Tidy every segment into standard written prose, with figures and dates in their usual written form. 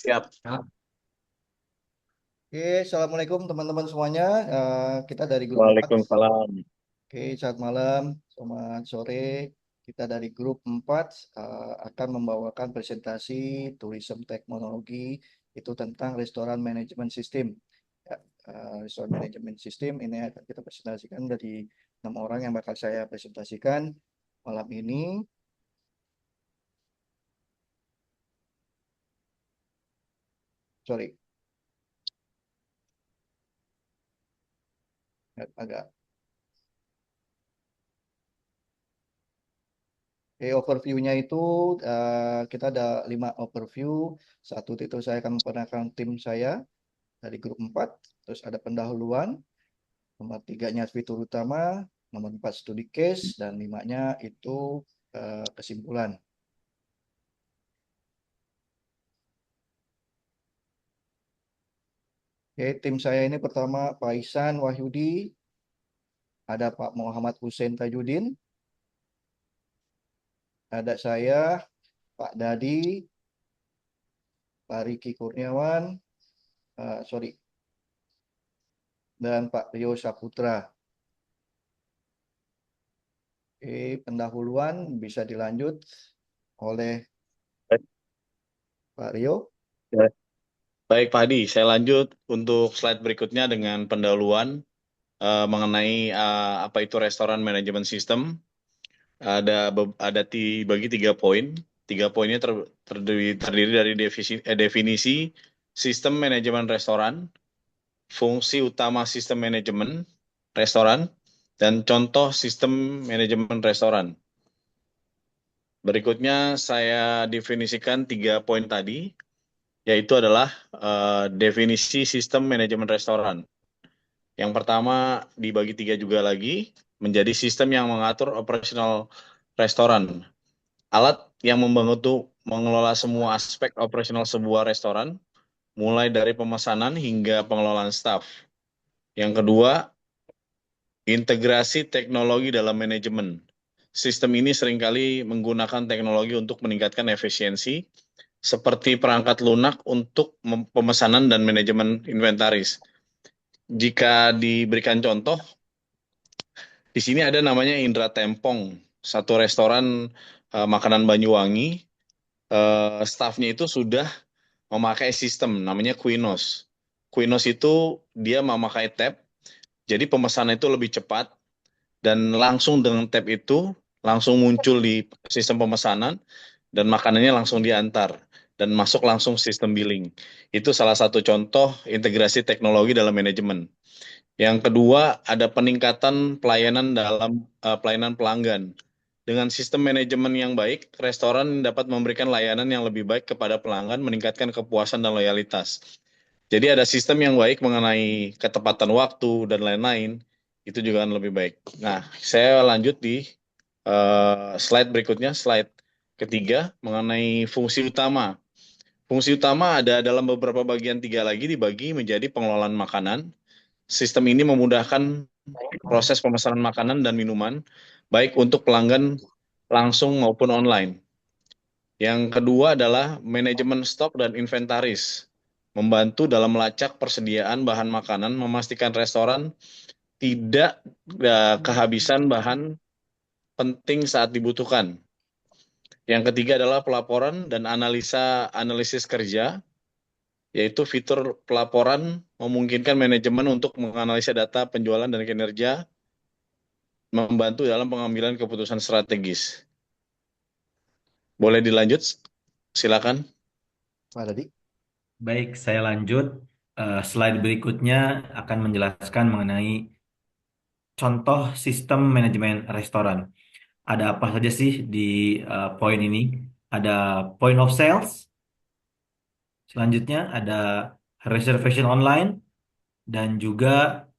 Siap. Oke, Assalamualaikum teman-teman semuanya. Kita dari grup 4. Waalaikumsalam. Oke, selamat malam, selamat sore. Kita dari grup 4 akan membawakan presentasi tourism teknologi itu tentang restoran manajemen sistem. Ya, restoran manajemen sistem ini akan kita presentasikan dari 6 orang yang bakal saya presentasikan malam ini. Sorry, agak. Overview-nya itu kita ada 5 overview. Satu itu saya akan memperkenalkan tim saya dari grup 4. Terus ada pendahuluan. Nomor tiganya fitur utama. Nomor 4 studi case. Dan limanya itu kesimpulan. Oke, tim saya ini pertama Pak Ihsan Wahyudi. Ada Pak Muhammad Hussein Tajudin. Ada saya, Pak Dadi, Pak Riki Kurniawan. Sorry. Dan Pak Rio Saputra. Oke, pendahuluan bisa dilanjut oleh Pak Rio. Ya. Baik, Pak Hadi. Saya lanjut untuk slide berikutnya dengan pendahuluan mengenai apa itu restoran manajemen sistem. Ada dibagi 3 poin. 3 poinnya terdiri dari definisi sistem manajemen restoran, fungsi utama sistem manajemen restoran, dan contoh sistem manajemen restoran. Berikutnya saya definisikan 3 poin tadi, yaitu adalah definisi sistem manajemen restoran. Yang pertama dibagi 3 juga lagi, menjadi sistem yang mengatur operasional restoran. Alat yang membantu mengelola semua aspek operasional sebuah restoran, mulai dari pemesanan hingga pengelolaan staf. Yang kedua, integrasi teknologi dalam manajemen. Sistem ini seringkali menggunakan teknologi untuk meningkatkan efisiensi, seperti perangkat lunak untuk pemesanan dan manajemen inventaris. Jika diberikan contoh, di sini ada namanya Indra Tempong, satu restoran makanan Banyuwangi. Stafnya itu sudah memakai sistem namanya Quinos. Quinos itu dia memakai tab, jadi pemesanan itu lebih cepat dan langsung dengan tab itu langsung muncul di sistem pemesanan dan makanannya langsung diantar dan masuk langsung sistem billing. Itu salah satu contoh integrasi teknologi dalam manajemen. Yang kedua, ada peningkatan pelayanan dalam pelayanan pelanggan. Dengan sistem manajemen yang baik, restoran dapat memberikan layanan yang lebih baik kepada pelanggan, meningkatkan kepuasan dan loyalitas. Jadi ada sistem yang baik mengenai ketepatan waktu dan lain-lain, itu juga akan lebih baik. Nah, saya lanjut di slide berikutnya, slide ketiga, mengenai fungsi utama. Fungsi utama ada dalam beberapa bagian, 3 lagi dibagi menjadi pengelolaan makanan. Sistem ini memudahkan proses pemesanan makanan dan minuman, baik untuk pelanggan langsung maupun online. Yang kedua adalah manajemen stok dan inventaris, membantu dalam melacak persediaan bahan makanan, memastikan restoran tidak kehabisan bahan penting saat dibutuhkan. Yang ketiga adalah pelaporan dan analisis kerja, yaitu fitur pelaporan memungkinkan manajemen untuk menganalisa data penjualan dan kinerja, membantu dalam pengambilan keputusan strategis. Boleh dilanjut? Silakan. Pak Dadi. Baik, saya lanjut. Slide berikutnya akan menjelaskan mengenai contoh sistem manajemen restoran. Ada apa saja sih di poin ini? Ada point of sales, selanjutnya ada reservation online, dan juga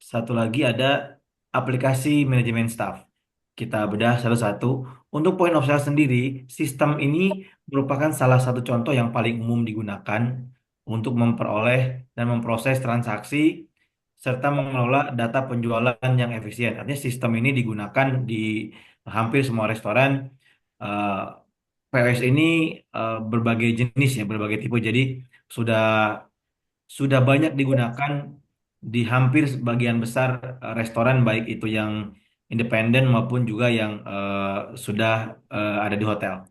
satu lagi ada aplikasi manajemen staff. Kita bedah satu-satu. Untuk point of sale sendiri, sistem ini merupakan salah satu contoh yang paling umum digunakan untuk memperoleh dan memproses transaksi serta mengelola data penjualan yang efisien. Artinya sistem ini digunakan di hampir semua restoran. eh, POS ini berbagai jenis ya, berbagai tipe. Jadi sudah sudah banyak digunakan di hampir sebagian besar restoran, baik itu yang independen maupun juga yang sudah ada di hotel.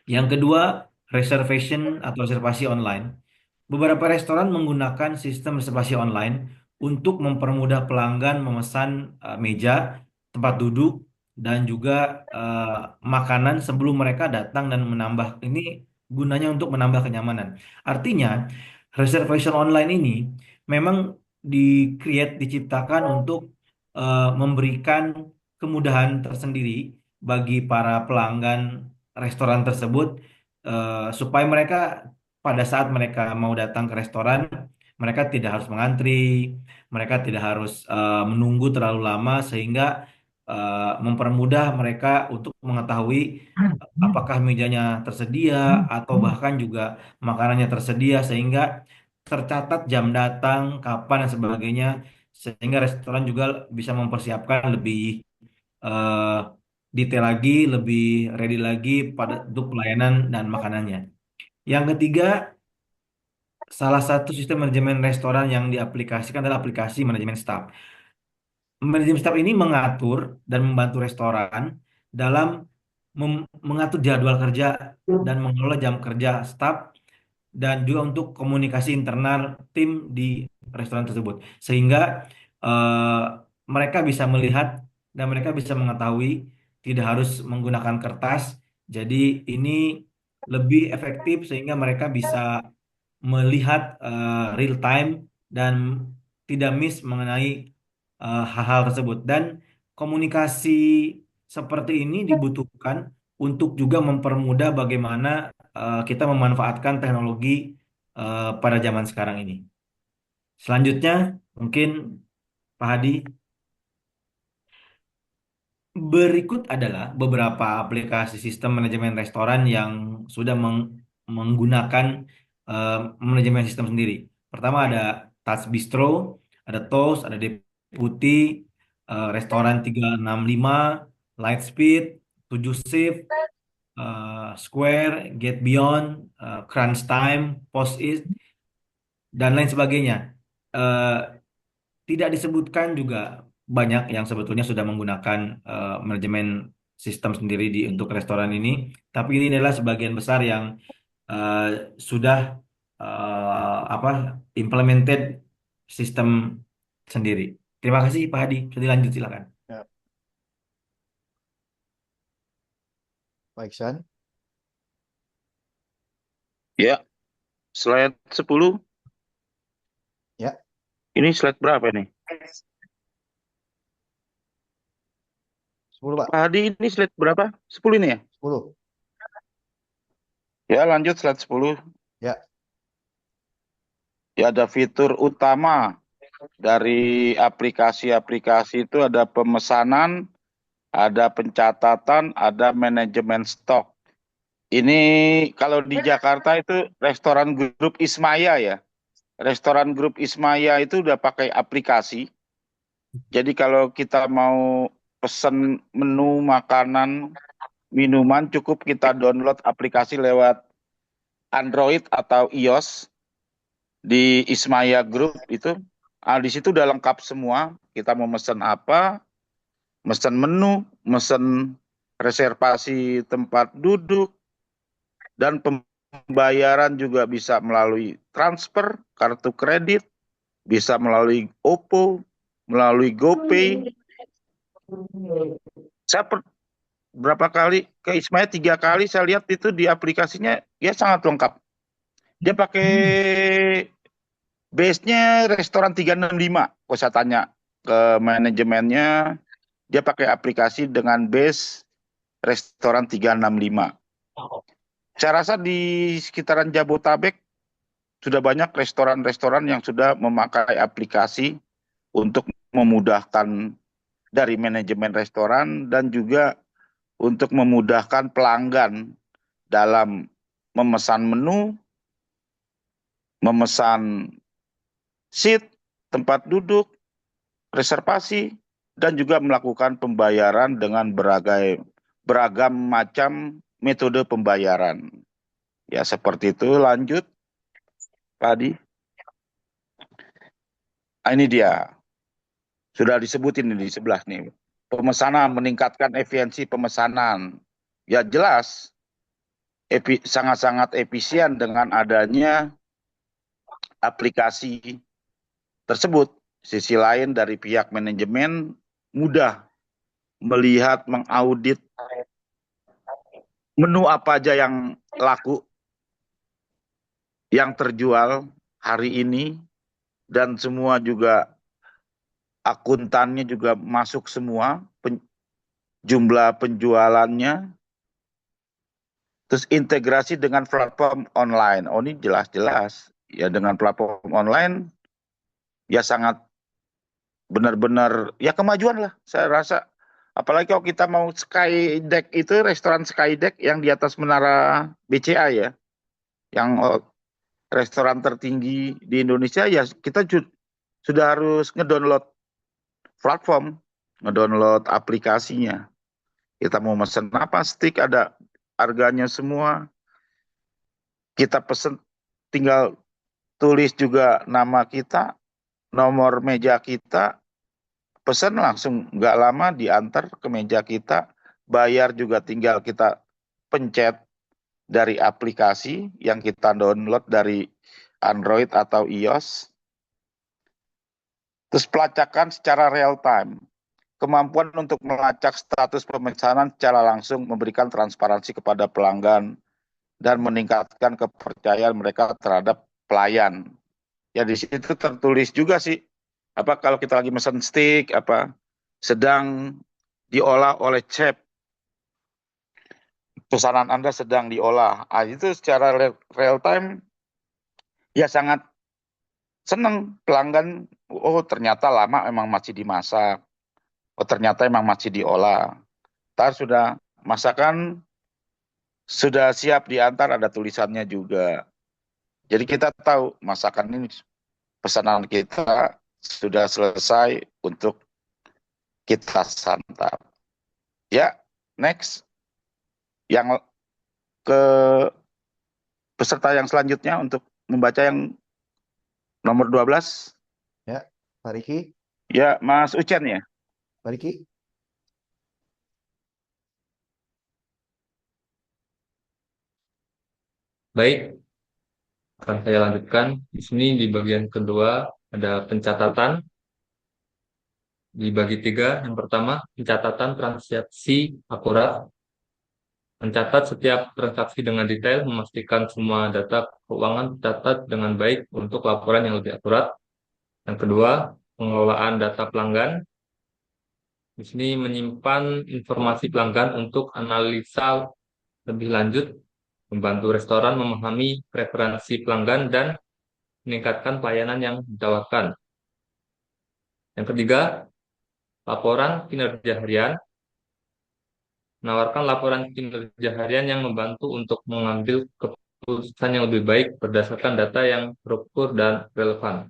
Yang kedua, reservation atau reservasi online. Beberapa restoran menggunakan sistem reservasi online untuk mempermudah pelanggan memesan meja, tempat duduk, dan juga eh, makanan sebelum mereka datang, dan menambah ini gunanya untuk menambah kenyamanan. Artinya, reservation online ini memang diciptakan untuk memberikan kemudahan tersendiri bagi para pelanggan restoran tersebut, supaya mereka pada saat mereka mau datang ke restoran, mereka tidak harus mengantri, mereka tidak harus menunggu terlalu lama, sehingga mempermudah mereka untuk mengetahui apakah mejanya tersedia atau bahkan juga makanannya tersedia, sehingga tercatat jam datang, kapan dan sebagainya, sehingga restoran juga bisa mempersiapkan lebih eh, detail lagi, lebih ready lagi pada untuk pelayanan dan makanannya. Yang ketiga, salah satu sistem manajemen restoran yang diaplikasikan adalah aplikasi manajemen staff. Manajemen staff ini mengatur dan membantu restoran dalam mengatur jadwal kerja dan mengelola jam kerja staf, dan juga untuk komunikasi internal tim di restoran tersebut, sehingga eh, mereka bisa melihat dan mereka bisa mengetahui, tidak harus menggunakan kertas. Jadi ini lebih efektif sehingga mereka bisa melihat real time dan tidak miss mengenai hal-hal tersebut. Dan komunikasi seperti ini dibutuhkan untuk juga mempermudah bagaimana kita memanfaatkan teknologi pada zaman sekarang ini. Selanjutnya, mungkin Pak Hadi, berikut adalah beberapa aplikasi sistem manajemen restoran yang sudah menggunakan eh, manajemen sistem sendiri. Pertama ada Touch Bistro, ada Toast, ada Deputy, Restoran 365, Lightspeed, 7 Shift, Square, Get Beyond, Crunch Time, Post It, dan lain sebagainya. Eh, Tidak disebutkan juga banyak yang sebetulnya sudah menggunakan manajemen sistem sendiri untuk restoran ini, tapi ini adalah sebagian besar yang eh, sudah apa implemented sistem sendiri. Terima kasih Pak Hadi. Bisa dilanjut silakan. Ya, Pak Iksan. Ya, slide 10. Ya, Ini slide berapa nih? 10 Pak. Pak Hadi, ini slide berapa? 10 ini ya? 10. Ya, lanjut slide 10. Ya, Ya, ada fitur utama dari aplikasi-aplikasi itu ada pemesanan, ada pencatatan, ada manajemen stok. Ini kalau di Jakarta itu restoran grup Ismaya ya. Restoran grup Ismaya itu udah pakai aplikasi. Jadi kalau kita mau pesen menu makanan, minuman, cukup kita download aplikasi lewat Android atau iOS di Ismaya Group itu. Di situ udah lengkap semua. Kita mau mesen apa, mesen menu, mesen reservasi tempat duduk, dan pembayaran juga bisa melalui transfer, kartu kredit, bisa melalui OPPO, melalui GoPay. Saya berapa kali ke Ismaya, 3 kali saya lihat itu di aplikasinya, ya sangat lengkap. Dia pakai base-nya restoran 365. Kalau saya tanya ke manajemennya, dia pakai aplikasi dengan base restoran 365. Saya rasa di sekitaran Jabotabek sudah banyak restoran-restoran yang sudah memakai aplikasi untuk memudahkan dari manajemen restoran dan juga untuk memudahkan pelanggan dalam memesan menu, memesan seat, tempat duduk, reservasi, dan juga melakukan pembayaran dengan beragam macam metode pembayaran. Ya, seperti itu. Lanjut, Pak Adi. Ini dia. Sudah disebutin di sebelah nih. Pemesanan, meningkatkan efisiensi pemesanan. Ya jelas, sangat-sangat efisien dengan adanya aplikasi tersebut. Sisi lain dari pihak manajemen mudah melihat, mengaudit menu apa aja yang laku, yang terjual hari ini, dan semua juga akuntannya juga masuk semua, jumlah penjualannya, terus integrasi dengan platform online. Oh, ini jelas-jelas ya, dengan platform online ya sangat benar-benar ya kemajuan lah saya rasa. Apalagi kalau kita mau Skydeck, itu restoran Skydeck yang di atas menara BCA ya, yang restoran tertinggi di Indonesia, ya kita sudah harus ngedownload platform, ngedownload aplikasinya. Kita mau pesen apa, steak ada harganya semua. Kita pesen, tinggal tulis juga nama kita, nomor meja kita, pesan langsung nggak lama diantar ke meja kita. Bayar juga tinggal kita pencet dari aplikasi yang kita download dari Android atau iOS. Terus pelacakan secara real time. Kemampuan untuk melacak status pemesanan secara langsung, memberikan transparansi kepada pelanggan dan meningkatkan kepercayaan mereka terhadap pelayan. Ya di situ tertulis juga sih, apa kalau kita lagi pesan steak, apa sedang diolah oleh chef, pesanan Anda sedang diolah. Itu secara real time ya sangat senang pelanggan. Oh ternyata lama emang masih dimasak. Oh ternyata emang masih diolah. Ntar sudah masakan sudah siap diantar, ada tulisannya juga. Jadi kita tahu masakan ini, pesanan kita sudah selesai untuk kita santap. Ya, next. Yang ke peserta yang selanjutnya untuk membaca yang nomor 12. Ya, Pak Riki. Ya, Mas Ucen ya. Pak Riki. Baik, akan saya lanjutkan. Di sini di bagian kedua ada pencatatan. Dibagi tiga. Yang pertama, pencatatan transaksi akurat. Mencatat setiap transaksi dengan detail, memastikan semua data keuangan tercatat dengan baik untuk laporan yang lebih akurat. Yang kedua, pengelolaan data pelanggan. Di sini menyimpan informasi pelanggan untuk analisa lebih lanjut, membantu restoran memahami preferensi pelanggan dan meningkatkan pelayanan yang ditawarkan. Yang ketiga, laporan kinerja harian. Menawarkan laporan kinerja harian yang membantu untuk mengambil keputusan yang lebih baik berdasarkan data yang terukur dan relevan.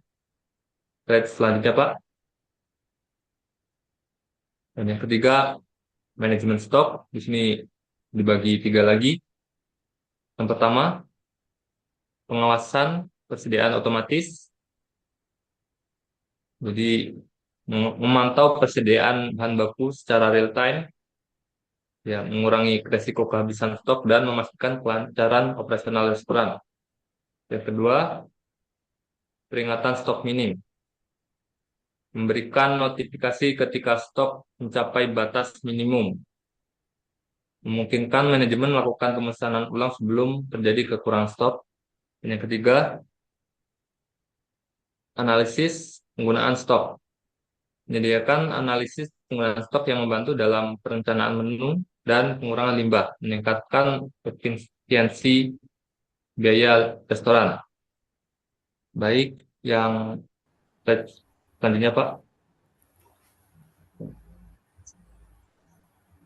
Slide selanjutnya, Pak. Dan yang ketiga, manajemen stok. Di sini dibagi tiga lagi. Yang pertama, pengawasan persediaan otomatis. Jadi, memantau persediaan bahan baku secara real time, ya, mengurangi resiko kehabisan stok dan memastikan kelancaran operasional restoran. Yang kedua, peringatan stok minim. Memberikan notifikasi ketika stok mencapai batas minimum. Memungkinkan manajemen melakukan pemesanan ulang sebelum terjadi kekurangan stok. Dan yang ketiga, analisis penggunaan stok. Menyediakan analisis penggunaan stok yang membantu dalam perencanaan menu dan pengurangan limbah, meningkatkan efisiensi biaya restoran. Baik, yang selanjutnya, Pak.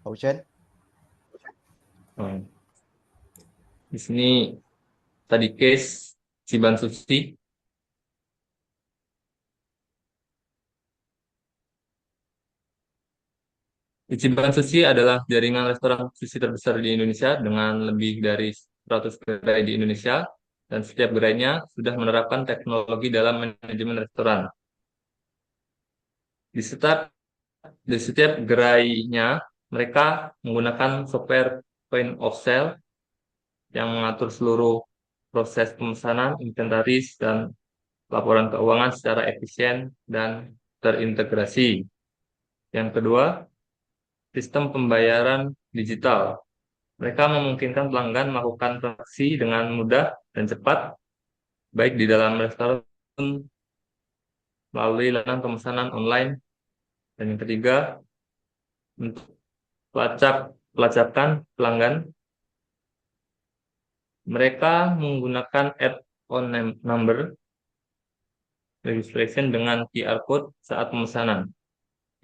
Pak Ucen. Di sini tadi case Siban Susi. Ichiban Sushi adalah jaringan restoran sushi terbesar di Indonesia dengan lebih dari 100 gerai di Indonesia, dan setiap gerainya sudah menerapkan teknologi dalam manajemen restoran. Di setiap, di setiap gerainya, mereka menggunakan software point of sale yang mengatur seluruh proses pemesanan, inventaris, dan laporan keuangan secara efisien dan terintegrasi. Yang kedua, sistem pembayaran digital. Mereka memungkinkan pelanggan melakukan transaksi dengan mudah dan cepat, baik di dalam restoran melalui layanan pemesanan online. Dan yang ketiga, untuk pelacakan pelanggan, mereka menggunakan add-on number registration dengan QR code saat pemesanan.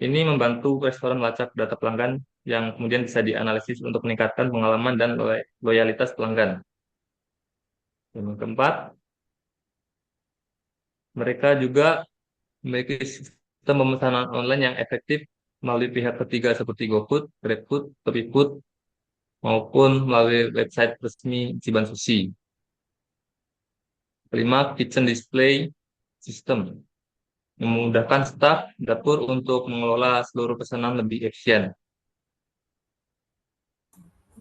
Ini membantu restoran melacak data pelanggan yang kemudian bisa dianalisis untuk meningkatkan pengalaman dan loyalitas pelanggan. Dan yang keempat, mereka juga memiliki sistem pemesanan online yang efektif melalui pihak ketiga seperti GoFood, GrabFood, ShopeeFood, maupun melalui website resmi Ichiban Sushi. Kelima, kitchen display system memudahkan staf dapur untuk mengelola seluruh pesanan lebih efisien.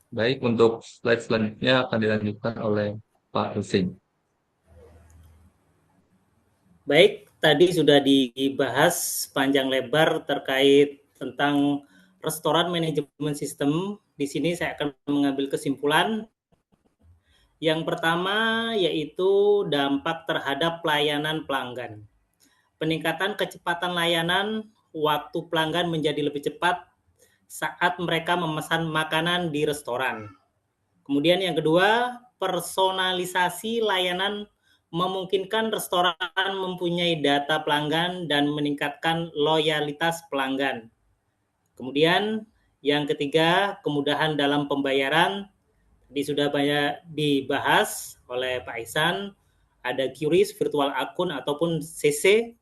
Baik, untuk slide selanjutnya akan dilanjutkan oleh Pak Hussein. Baik, tadi sudah dibahas panjang lebar terkait tentang restoran manajemen sistem. Di sini saya akan mengambil kesimpulan. Yang pertama yaitu dampak terhadap pelayanan pelanggan. Peningkatan kecepatan layanan, waktu pelanggan menjadi lebih cepat saat mereka memesan makanan di restoran. Kemudian yang kedua, personalisasi layanan memungkinkan restoran mempunyai data pelanggan dan meningkatkan loyalitas pelanggan. Kemudian yang ketiga, kemudahan dalam pembayaran. Tadi sudah banyak dibahas oleh Pak Ihsan, ada QRIS, virtual akun ataupun CC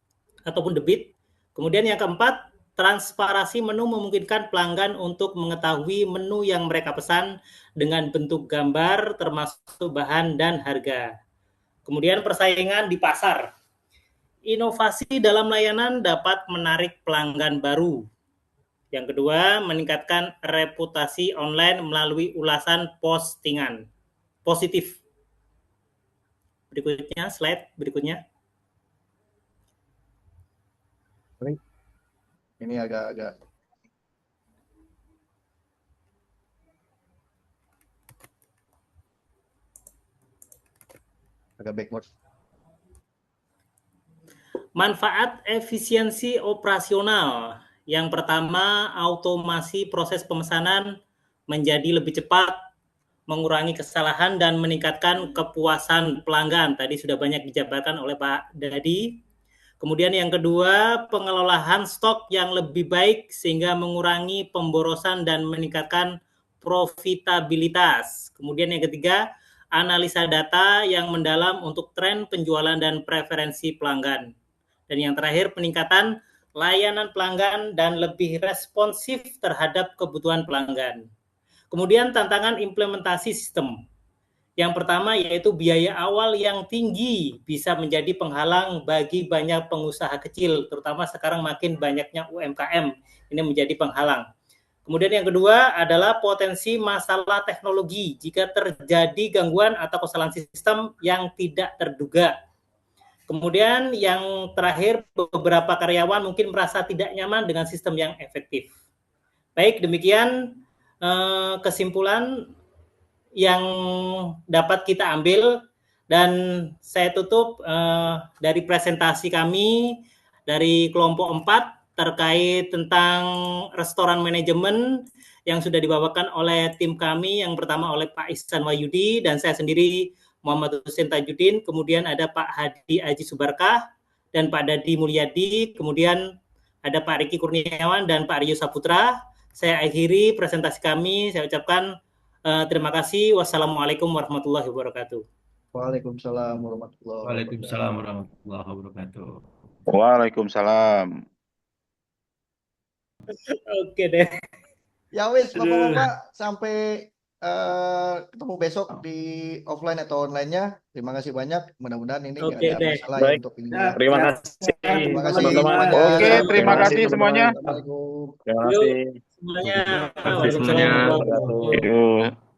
ataupun debit. Kemudian yang keempat, transparansi menu memungkinkan pelanggan untuk mengetahui menu yang mereka pesan dengan bentuk gambar termasuk bahan dan harga. Kemudian persaingan di pasar. Inovasi dalam layanan dapat menarik pelanggan baru. Yang kedua, meningkatkan reputasi online melalui ulasan postingan positif. Berikutnya, slide berikutnya. Ini agak backward. Manfaat efisiensi operasional. Yang pertama, automasi proses pemesanan menjadi lebih cepat, mengurangi kesalahan dan meningkatkan kepuasan pelanggan. Tadi sudah banyak dijabarkan oleh Pak Dadi. Kemudian yang kedua, pengelolaan stok yang lebih baik sehingga mengurangi pemborosan dan meningkatkan profitabilitas. Kemudian yang ketiga, analisa data yang mendalam untuk tren penjualan dan preferensi pelanggan. Dan yang terakhir, peningkatan layanan pelanggan dan lebih responsif terhadap kebutuhan pelanggan. Kemudian tantangan implementasi sistem. Yang pertama yaitu biaya awal yang tinggi bisa menjadi penghalang bagi banyak pengusaha kecil, terutama sekarang makin banyaknya UMKM, ini menjadi penghalang. Kemudian yang kedua adalah potensi masalah teknologi jika terjadi gangguan atau kesalahan sistem yang tidak terduga. Kemudian yang terakhir, beberapa karyawan mungkin merasa tidak nyaman dengan sistem yang efektif. Baik, demikian kesimpulan yang dapat kita ambil, dan saya tutup dari presentasi kami dari kelompok 4 terkait tentang restoran manajemen yang sudah dibawakan oleh tim kami, yang pertama oleh Pak Ihsan Wahyudi dan saya sendiri Muhammad Hussein Tajuddin, kemudian ada Pak Hadi Aji Subarkah dan Pak Dadi Mulyadi, kemudian ada Pak Riki Kurniawan dan Pak Aryo Saputra. Saya akhiri presentasi kami, saya ucapkan terima kasih. Wassalamualaikum warahmatullahi wabarakatuh. Waalaikumsalam warahmatullahi wabarakatuh. Waalaikumsalam warahmatullahi wabarakatuh. Waalaikumsalam. Oke deh. Ya wis, Aduh. Bapak-bapak, sampai ketemu besok di offline atau online-nya. Terima kasih banyak. Mudah-mudahan ini nggak Oke ada deh. masalah ya Baik, untuk ini. Siap, terima siap. kasih Terima kasih teman-teman. semuanya. Oke, Selamat terima sore. kasih semuanya. Assalamualaikum. Terima Yuk kasih. semuanya. Terima kasih Waalaikumsalam semuanya. warahmatullahi wabarakatuh. Yuk.